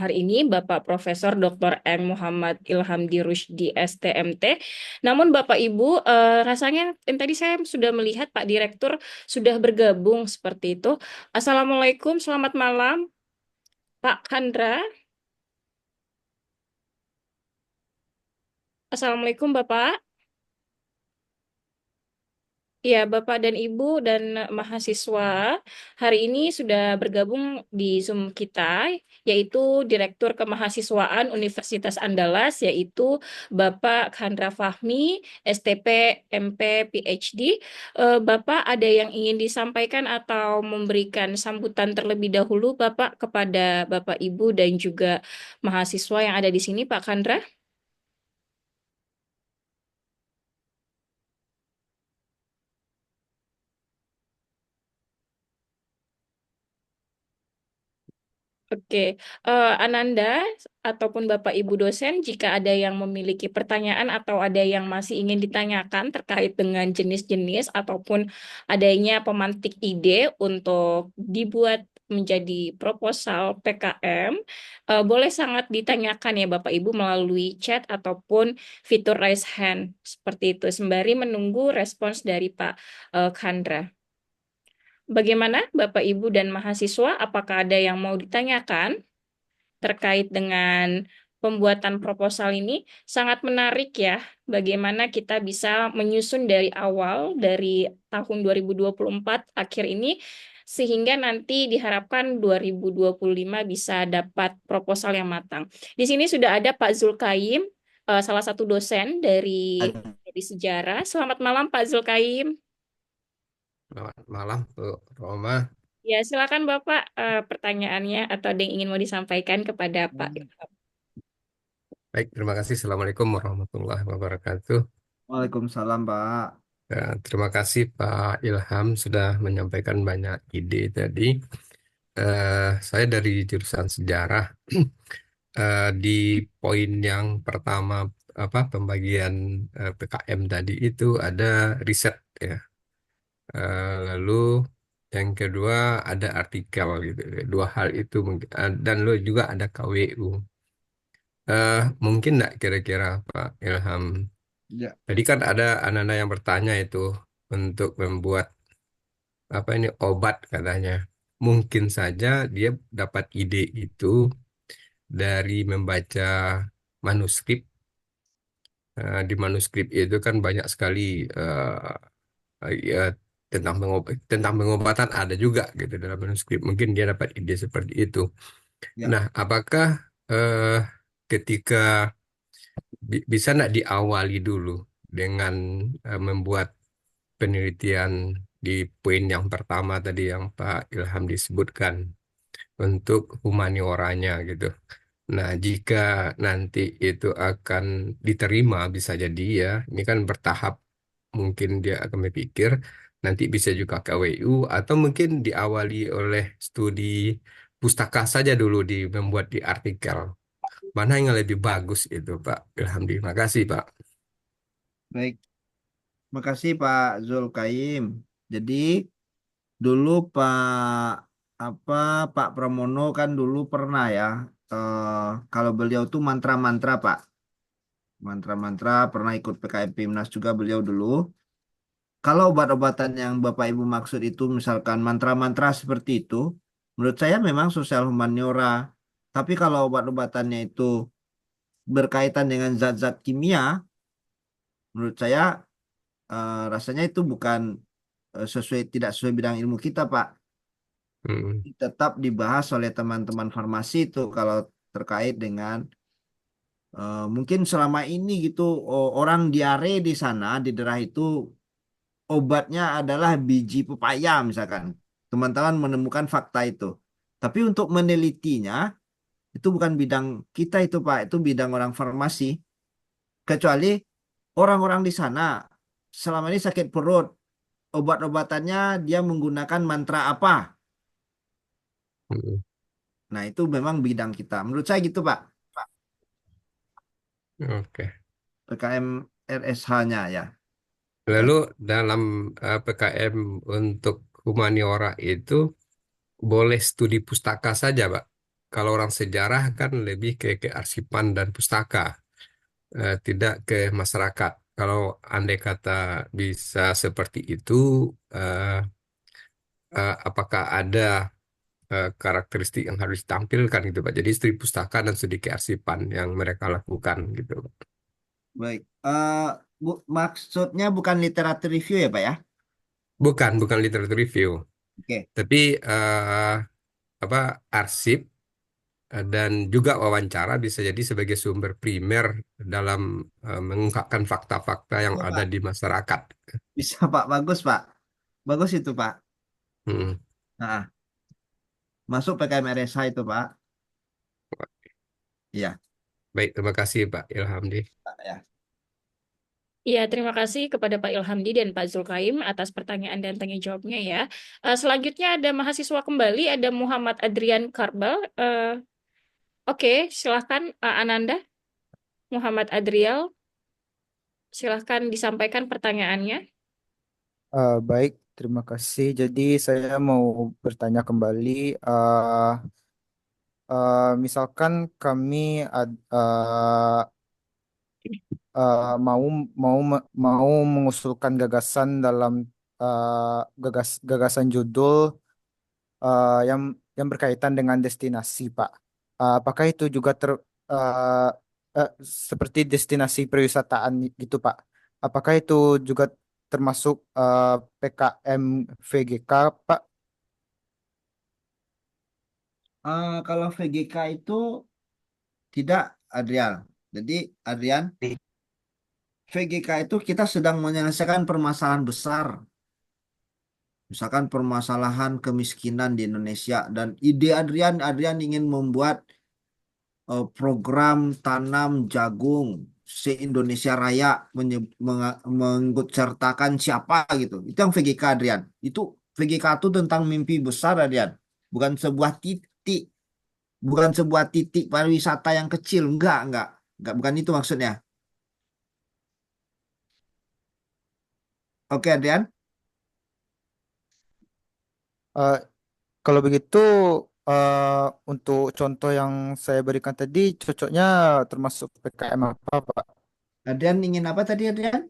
hari ini, Bapak Profesor Dr. N. Muhammad Ilhamdi Rusdi, STMT. Namun Bapak Ibu, rasanya yang tadi saya sudah melihat Pak Direktur sudah bergabung seperti itu. Assalamualaikum, selamat malam, Pak Khandra. Assalamualaikum Bapak. Ya, Bapak dan Ibu dan mahasiswa hari ini sudah bergabung di Zoom kita, yaitu Direktur Kemahasiswaan Universitas Andalas, yaitu Bapak Khandra Fahmi, STP, MP, PhD. Bapak ada yang ingin disampaikan atau memberikan sambutan terlebih dahulu, Bapak, kepada Bapak, Ibu, dan juga mahasiswa yang ada di sini, Pak Khandra? Oke, Ananda ataupun Bapak Ibu dosen, jika ada yang memiliki pertanyaan atau ada yang masih ingin ditanyakan terkait dengan jenis-jenis ataupun adanya pemantik ide untuk dibuat menjadi proposal PKM, boleh sangat ditanyakan ya Bapak Ibu melalui chat ataupun fitur raise hand seperti itu, sembari menunggu respons dari Pak Khandra. Bagaimana Bapak Ibu dan mahasiswa, apakah ada yang mau ditanyakan terkait dengan pembuatan proposal ini? Sangat menarik ya, bagaimana kita bisa menyusun dari awal, dari tahun 2024 akhir ini, sehingga nanti diharapkan 2025 bisa dapat proposal yang matang. Di sini sudah ada Pak Zulkaim, salah satu dosen dari sejarah. Selamat malam Pak Zulkaim. Selamat malam, Bu Roma. Ya, silakan Bapak, pertanyaannya atau ada yang ingin mau disampaikan kepada Pak Ilham. Baik, terima kasih. Assalamualaikum warahmatullahi wabarakatuh. Waalaikumsalam, Pak. Terima kasih Pak Ilham sudah menyampaikan banyak ide tadi. Saya dari jurusan sejarah. Di poin yang pertama, pembagian PKM tadi itu ada riset ya. Lalu yang kedua ada artikel gitu. Dua hal itu dan lalu juga ada KWU. Mungkin enggak kira-kira Pak Ilham? Ya. Tadi kan ada anak-anak yang bertanya itu untuk membuat obat katanya. Mungkin saja dia dapat ide itu dari membaca manuskrip. Di manuskrip itu kan banyak sekali ya, tentang pengobatan ada juga gitu dalam manuskrip. Mungkin dia dapat ide seperti itu. Ya. Nah, apakah ketika bisa nggak diawali dulu dengan membuat penelitian di poin yang pertama tadi yang Pak Ilham disebutkan untuk humanioranya gitu. Nah, jika nanti itu akan diterima bisa jadi ya, ini kan bertahap mungkin dia akan berpikir nanti bisa juga KWU atau mungkin diawali oleh studi pustaka saja dulu membuat di artikel. Mana yang lebih bagus itu Pak Ilham? Terima kasih Pak. Baik. Makasih Pak Zulkaim. Jadi dulu Pak Pramono kan dulu pernah ya, kalau beliau tuh mantra-mantra Pak. Mantra-mantra pernah ikut PKM Pimnas juga beliau dulu. Kalau obat-obatan yang Bapak Ibu maksud itu misalkan mantra-mantra seperti itu, menurut saya memang sosial humaniora. Tapi kalau obat-obatannya itu berkaitan dengan zat-zat kimia, menurut saya rasanya itu bukan tidak sesuai bidang ilmu kita, Pak. Hmm. Tetap dibahas oleh teman-teman farmasi itu kalau terkait dengan mungkin selama ini gitu orang diare di sana di daerah itu obatnya adalah biji pepaya misalkan. Teman-teman menemukan fakta itu. Tapi untuk menelitinya itu bukan bidang kita itu, Pak. Itu bidang orang farmasi. Kecuali orang-orang di sana selama ini sakit perut, obat-obatannya dia menggunakan mantra apa. Hmm. Nah, itu memang bidang kita. Menurut saya gitu, Pak. Oke. PKM RSH-nya ya. Lalu dalam PKM untuk humaniora itu boleh studi pustaka saja, Pak. Kalau orang sejarah kan lebih ke kearsipan dan pustaka, tidak ke masyarakat. Kalau andai kata bisa seperti itu, eh, apakah ada karakteristik yang harus ditampilkan gitu, Pak? Jadi studi pustaka dan studi kearsipan yang mereka lakukan gitu. Baik. Maksudnya bukan literatur review ya, Pak ya? Bukan literatur review, Oke. tapi arsip dan juga wawancara bisa jadi sebagai sumber primer dalam mengungkapkan fakta-fakta yang Bisa, ada Pak. di masyarakat. Bisa, Pak. Bagus, Pak. Bagus itu, Pak. Hmm. Nah, masuk PKM RSH itu, Pak. Iya, Baik, terima kasih Pak Ilham. Pak ya. Ya, terima kasih kepada Pak Ilhamdi dan Pak Zulkaim atas pertanyaan dan tanya jawabnya ya. Selanjutnya ada mahasiswa kembali, ada Muhammad Adrian Karbal. Oke, silahkan Ananda, Muhammad Adriel, silahkan disampaikan pertanyaannya. Baik, terima kasih. Jadi saya mau bertanya kembali. eh Misalkan kami mau mau mengusulkan gagasan dalam gagasan judul yang berkaitan dengan destinasi, Pak. Apakah itu juga eh, eh, seperti destinasi perwisataan gitu, Pak? Apakah itu juga termasuk PKM VGK, Pak? Kalau VGK itu tidak, Adrian. Jadi, Adrian, VGK itu kita sedang menyelesaikan permasalahan besar. Misalkan permasalahan kemiskinan di Indonesia. Dan ide Adrian ingin membuat program tanam jagung se-Indonesia Raya, mengikut sertakan siapa gitu. Itu yang VGK, Adrian. Itu VGK itu tentang mimpi besar, Adrian. Bukan sebuah titik, bukan sebuah titik pariwisata yang kecil. Enggak, bukan itu maksudnya. Oke, Adrian. Eh, Kalau begitu, untuk contoh yang saya berikan tadi, cocoknya termasuk PKM apa, Pak? Adrian ingin apa tadi, Adrian?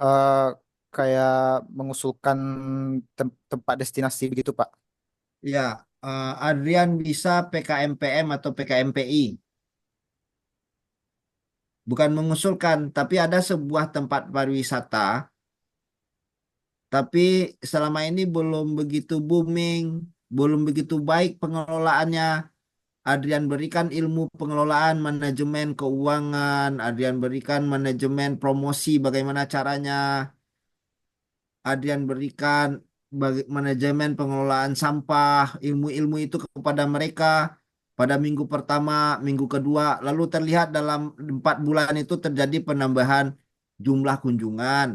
Eh, Kayak mengusulkan tempat destinasi begitu, Pak. Ya, Adrian bisa PKMPM atau PKMPI. Bukan mengusulkan, tapi ada sebuah tempat pariwisata, tapi selama ini belum begitu booming, belum begitu baik pengelolaannya. Adrian berikan ilmu pengelolaan manajemen keuangan, Adrian berikan manajemen promosi bagaimana caranya, Adrian berikan manajemen pengelolaan sampah, ilmu-ilmu itu kepada mereka pada minggu pertama, minggu kedua, lalu terlihat dalam 4 bulan itu terjadi penambahan jumlah kunjungan.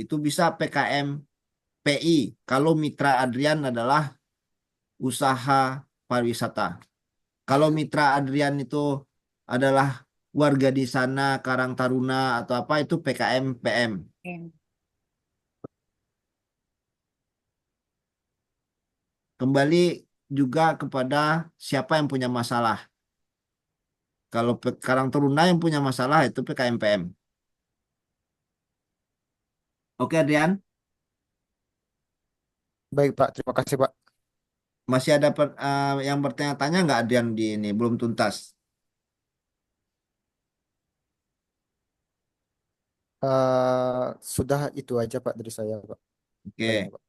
Itu bisa PKM PI kalau mitra Adrian adalah usaha pariwisata. Kalau mitra Adrian itu adalah warga di sana, Karang Taruna atau apa, itu PKM PM. Kembali juga kepada siapa yang punya masalah. Kalau Karang Taruna yang punya masalah itu PKM PM. Oke, Adrian, Baik, Pak. Terima kasih, Pak. masih ada yang bertanya-tanya nggak, Adrian, di ini belum tuntas? Sudah itu aja, Pak, dari saya, Pak. Baiknya, Oke, Pak.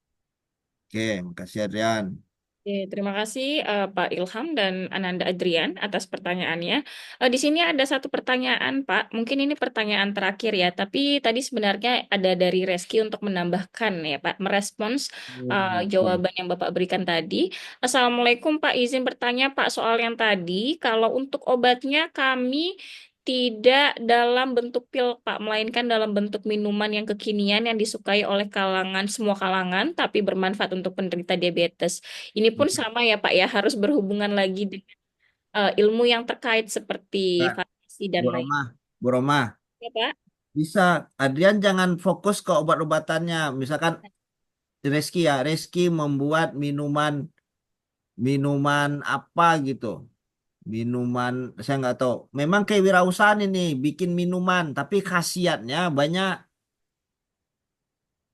oke, makasih, Adrian. Oke, terima kasih Pak Ilham dan Ananda Adrian atas pertanyaannya. Di sini ada satu pertanyaan, Pak. Mungkin ini pertanyaan terakhir ya, tapi tadi sebenarnya ada dari Reski untuk menambahkan ya, Pak, merespons Hmm. jawaban yang Bapak berikan tadi. Assalamualaikum, Pak. Izin bertanya, Pak, soal yang tadi. Kalau untuk obatnya kami tidak dalam bentuk pil, Pak, melainkan dalam bentuk minuman yang kekinian yang disukai oleh semua kalangan, tapi bermanfaat untuk penderita diabetes. Ini pun sama ya Pak ya, harus berhubungan lagi dengan ilmu yang terkait seperti Pak, farmasi dan Bu lain. Roma, Bu Roma, Ya Pak? bisa. Adrian jangan fokus ke obat-obatannya. Misalkan Reski ya, Reski membuat minuman minuman apa gitu. Minuman, saya nggak tahu. Memang kewirausahaan ini bikin minuman, tapi khasiatnya banyak.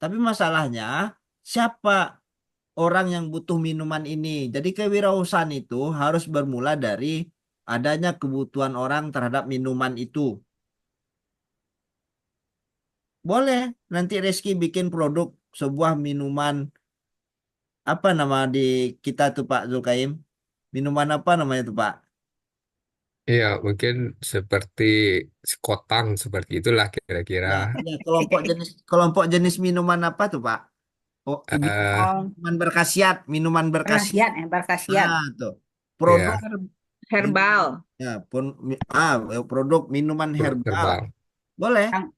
Tapi masalahnya siapa orang yang butuh minuman ini? Jadi kewirausahaan itu harus bermula dari adanya kebutuhan orang terhadap minuman itu. Boleh nanti Reski bikin produk sebuah minuman, apa nama di kita tuh Pak Zulkaim? Minuman apa namanya tuh Pak? Iya, mungkin seperti sekotang seperti itulah kira-kira. Ya, ya kelompok jenis minuman apa tuh Pak? Oh, Eh, Oh, minuman berkhasiat, minuman berkhasiat. berkhasiat ya, berkhasiat. Nah, tuh. Produk ya, Herbal. Ya, produk minuman herbal. Herbal. Boleh. Barang- Ja-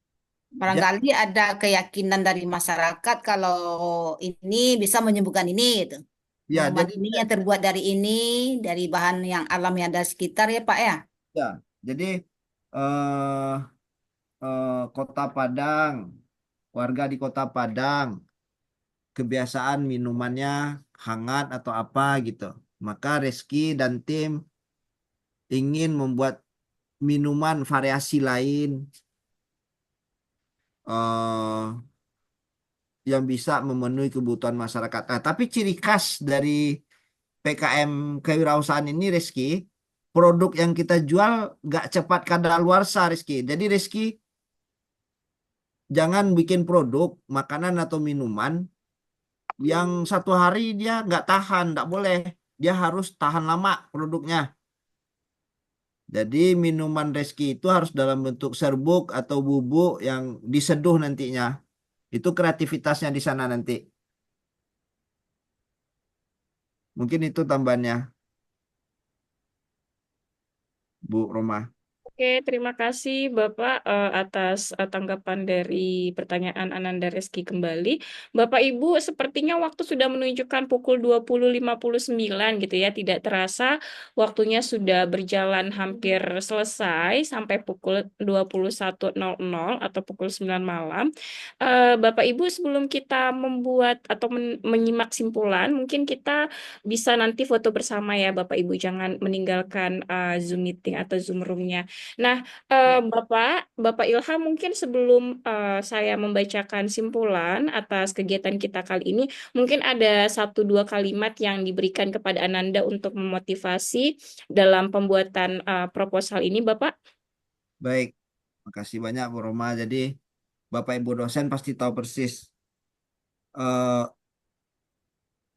Barangkali ada keyakinan dari masyarakat kalau ini bisa menyembuhkan ini gitu. Ya, Minuman jadi ini yang terbuat dari ini, dari bahan yang alam yang ada sekitar ya Pak ya. ya, jadi eh Kota Padang, warga di Kota Padang, kebiasaan minumannya hangat atau apa gitu. Maka Reski dan tim ingin membuat minuman variasi lain eh yang bisa memenuhi kebutuhan masyarakat. Nah, tapi ciri khas dari PKM kewirausahaan ini, Reski, produk yang kita jual nggak cepat kadaluarsa, Reski. Jadi Reski jangan bikin produk makanan atau minuman yang satu hari dia nggak tahan, nggak boleh. Dia harus tahan lama produknya. Jadi minuman Reski itu harus dalam bentuk serbuk atau bubuk yang diseduh nantinya. Itu kreativitasnya di sana nanti. Mungkin itu tambahannya, Bu Roma. Oke, terima kasih Bapak atas tanggapan dari pertanyaan Ananda Reski kembali. Bapak Ibu, sepertinya waktu sudah menunjukkan pukul 20.59 gitu ya. Tidak terasa waktunya sudah berjalan hampir selesai sampai pukul 21.00 atau pukul 9 malam. Bapak Ibu, sebelum kita membuat atau menyimak simpulan, mungkin kita bisa nanti foto bersama ya Bapak Ibu. Jangan meninggalkan Zoom meeting atau Zoom room-nya. Nah, Bapak Ilham, mungkin sebelum saya membacakan simpulan atas kegiatan kita kali ini, mungkin ada satu dua kalimat yang diberikan kepada Ananda untuk memotivasi dalam pembuatan proposal ini, Bapak. Baik, makasih banyak Bu Roma. Jadi Bapak Ibu dosen pasti tahu persis. eh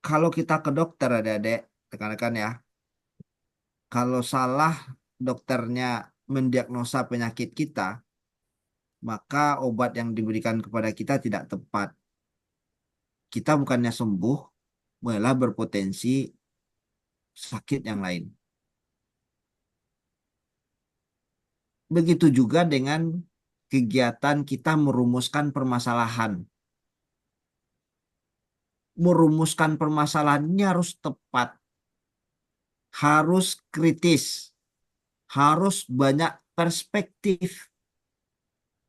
Kalau kita ke dokter, adik-adik, rekan-rekan ya, kalau salah dokternya mendiagnosa penyakit kita, maka obat yang diberikan kepada kita tidak tepat. Kita bukannya sembuh, malah berpotensi sakit yang lain. Begitu juga dengan kegiatan kita merumuskan permasalahan. Merumuskan permasalahan ini harus tepat, harus kritis, harus banyak perspektif.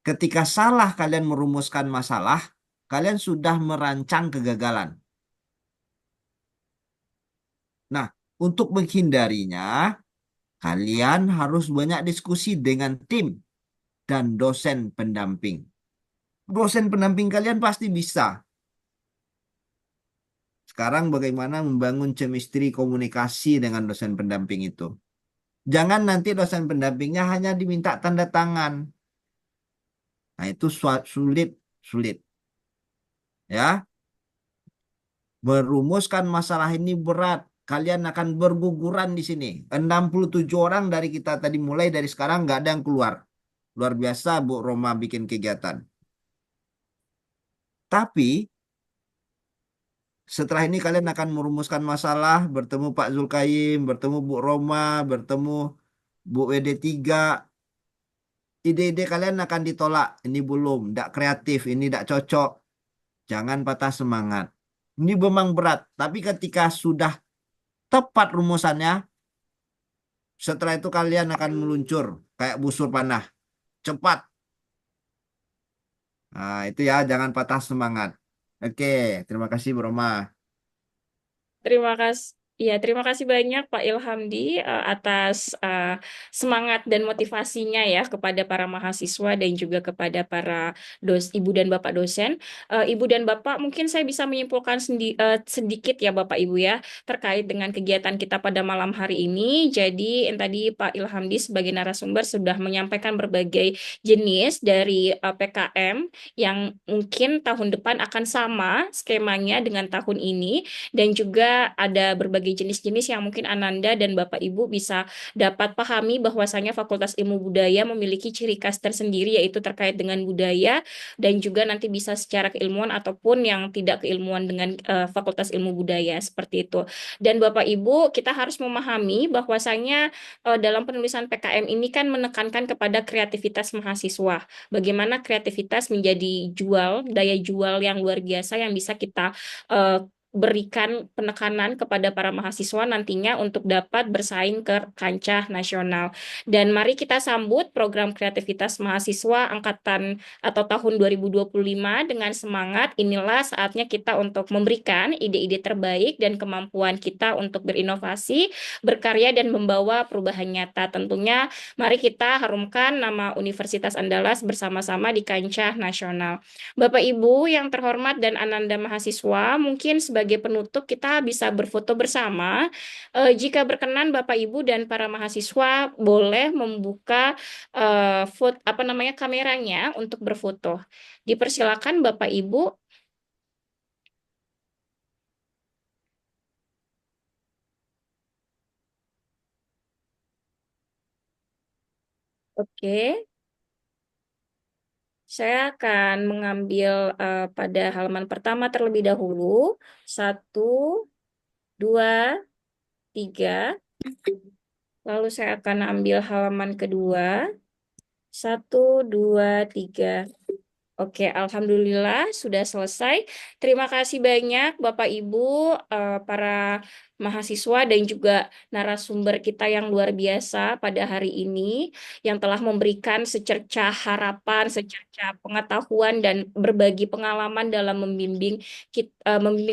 Ketika salah kalian merumuskan masalah, kalian sudah merancang kegagalan. Nah, untuk menghindarinya, kalian harus banyak diskusi dengan tim dan dosen pendamping. Dosen pendamping kalian pasti bisa. Sekarang bagaimana membangun chemistry komunikasi dengan dosen pendamping itu. Jangan nanti dosen pendampingnya hanya diminta tanda tangan. Nah, itu sulit, sulit. Ya, merumuskan masalah ini berat. Kalian akan berguguran di sini. 67 orang dari kita tadi mulai dari sekarang nggak ada yang keluar. Luar biasa Bu Roma bikin kegiatan. Tapi setelah ini kalian akan merumuskan masalah, bertemu Pak Zulkaim, bertemu Bu Roma, bertemu Bu WD3. Ide-ide kalian akan ditolak. Ini belum, tidak kreatif, ini tidak cocok. Jangan patah semangat. Ini memang berat, tapi ketika sudah tepat rumusannya, setelah itu kalian akan meluncur kayak busur panah. Cepat. Nah, itu ya, jangan patah semangat. Oke, terima kasih Bu Roma. Terima kasih. Ya, terima kasih banyak Pak Ilhamdi atas semangat dan motivasinya ya kepada para mahasiswa dan juga kepada para ibu dan bapak dosen. Ibu dan bapak, mungkin saya bisa menyimpulkan sedikit ya Bapak Ibu ya terkait dengan kegiatan kita pada malam hari ini. Jadi, yang tadi Pak Ilhamdi sebagai narasumber sudah menyampaikan berbagai jenis dari PKM yang mungkin tahun depan akan sama skemanya dengan tahun ini dan juga ada berbagai berbagai jenis-jenis yang mungkin Ananda dan Bapak Ibu bisa dapat pahami bahwasanya Fakultas Ilmu Budaya memiliki ciri khas tersendiri yaitu terkait dengan budaya dan juga nanti bisa secara keilmuan ataupun yang tidak keilmuan dengan Fakultas Ilmu Budaya seperti itu. Dan Bapak Ibu, kita harus memahami bahwasanya dalam penulisan PKM ini kan menekankan kepada kreativitas mahasiswa. Bagaimana kreativitas menjadi daya jual yang luar biasa yang bisa kita berikan penekanan kepada para mahasiswa nantinya untuk dapat bersaing ke kancah nasional. Dan mari kita sambut program kreativitas mahasiswa angkatan atau tahun 2025 dengan semangat. Inilah saatnya kita untuk memberikan ide-ide terbaik dan kemampuan kita untuk berinovasi, berkarya dan membawa perubahan nyata. Tentunya mari kita harumkan nama Universitas Andalas bersama-sama di kancah nasional. Bapak Ibu yang terhormat dan Ananda mahasiswa, mungkin sebagai penutup kita bisa berfoto bersama. Jika berkenan Bapak Ibu dan para mahasiswa boleh membuka kameranya untuk berfoto. Dipersilakan Bapak Ibu. Oke. Saya akan mengambil pada halaman pertama terlebih dahulu. 1, 2, 3. Lalu saya akan ambil halaman kedua. 1, 2, 3. Oke, alhamdulillah sudah selesai. Terima kasih banyak Bapak Ibu, para mahasiswa dan juga narasumber kita yang luar biasa pada hari ini yang telah memberikan secercah harapan, secercah pengetahuan dan berbagi pengalaman dalam membimbing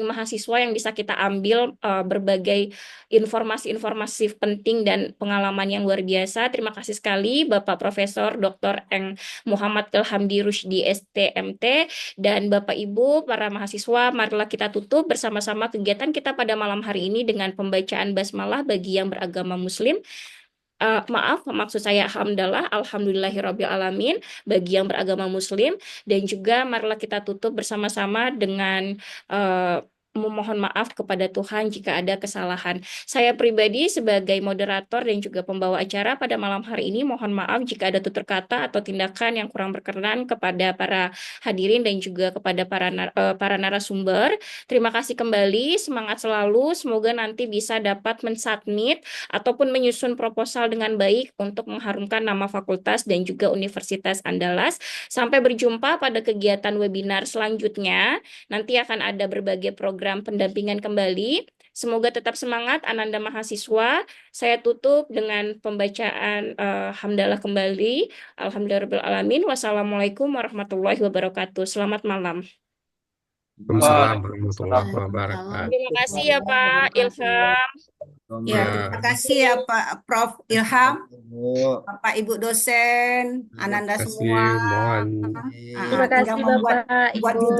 mahasiswa yang bisa kita ambil berbagai informasi-informasi penting dan pengalaman yang luar biasa. Terima kasih sekali Bapak Profesor Dr. Eng Muhammad Ilhamdi Rusdi STMT dan Bapak Ibu para mahasiswa, marilah kita tutup bersama-sama kegiatan kita pada malam hari ini dengan pembacaan basmalah bagi yang beragama Muslim. Maksud saya hamdalah, alhamdulillahirabbil alamin bagi yang beragama Muslim, dan juga marilah kita tutup bersama-sama dengan memohon maaf kepada Tuhan jika ada kesalahan. Saya pribadi sebagai moderator dan juga pembawa acara pada malam hari ini mohon maaf jika ada tutur kata atau tindakan yang kurang berkenan kepada para hadirin dan juga kepada para narasumber. Terima kasih kembali, semangat selalu, semoga nanti bisa dapat mensubmit ataupun menyusun proposal dengan baik untuk mengharumkan nama fakultas dan juga Universitas Andalas. Sampai berjumpa pada kegiatan webinar selanjutnya. Nanti akan ada berbagai program pendampingan kembali. Semoga tetap semangat Ananda mahasiswa. Saya tutup dengan pembacaan hamdalah kembali. Alhamdulillahirabbil alamin. Wassalamualaikum warahmatullahi wabarakatuh. Selamat malam. Waalaikumsalam warahmatullahi Waalaikumsalam. wabarakatuh. Terima kasih ya Pak Ilham. Ya, terima kasih ya Pak Prof. Ilham, Bu. Bapak Ibu dosen, Ananda Terima kasih, semua. mohon Terima Tinggal kasih membuat Bapak buat Ibu. judul